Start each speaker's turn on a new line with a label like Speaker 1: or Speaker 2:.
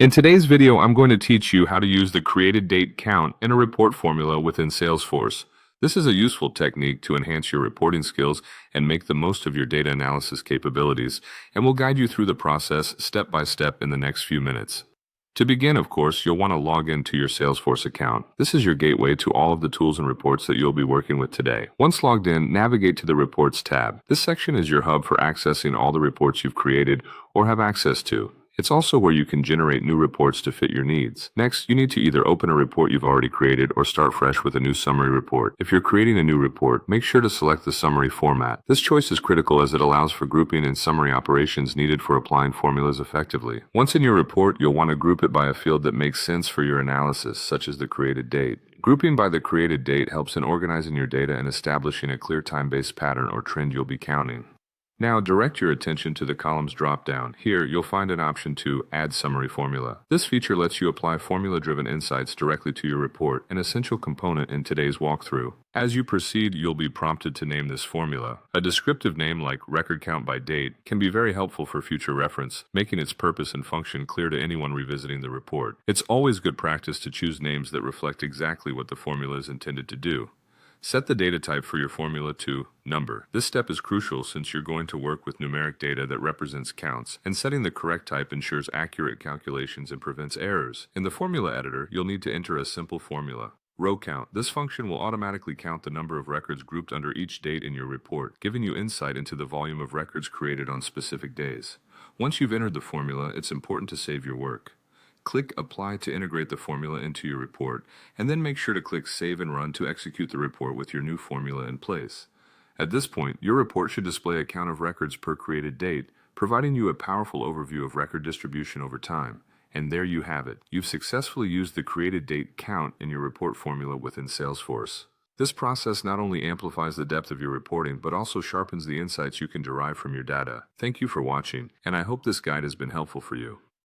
Speaker 1: In today's video, I'm going to teach you how to use the created date count in a report formula within Salesforce. This is a useful technique to enhance your reporting skills and make the most of your data analysis capabilities, and we'll guide you through the process step by step in the next few minutes. To begin, of course, you'll want to log into your Salesforce account. This is your gateway to all of the tools and reports that you'll be working with today. Once logged in, navigate to the Reports tab. This section is your hub for accessing all the reports you've created or have access to. It's also where you can generate new reports to fit your needs. Next, you need to either open a report you've already created or start fresh with a new summary report. If you're creating a new report, make sure to select the summary format. This choice is critical as it allows for grouping and summary operations needed for applying formulas effectively. Once in your report, you'll want to group it by a field that makes sense for your analysis, such as the created date. Grouping by the created date helps in organizing your data and establishing a clear time-based pattern or trend you'll be counting. Now direct your attention to the columns drop-down. Here, you'll find an option to Add Summary Formula. This feature lets you apply formula-driven insights directly to your report, an essential component in today's walkthrough. As you proceed, you'll be prompted to name this formula. A descriptive name like Record Count by Date can be very helpful for future reference, making its purpose and function clear to anyone revisiting the report. It's always good practice to choose names that reflect exactly what the formula is intended to do. Set the data type for your formula to number. This step is crucial since you're going to work with numeric data that represents counts, and setting the correct type ensures accurate calculations and prevents errors. In the formula editor, you'll need to enter a simple formula. Row count. This function will automatically count the number of records grouped under each date in your report, giving you insight into the volume of records created on specific days. Once you've entered the formula, it's important to save your work. Click Apply to integrate the formula into your report, and then make sure to click Save and Run to execute the report with your new formula in place. At this point, your report should display a count of records per created date, providing you a powerful overview of record distribution over time. And there you have it. You've successfully used the created date count in your report formula within Salesforce. This process not only amplifies the depth of your reporting, but also sharpens the insights you can derive from your data. Thank you for watching, and I hope this guide has been helpful for you.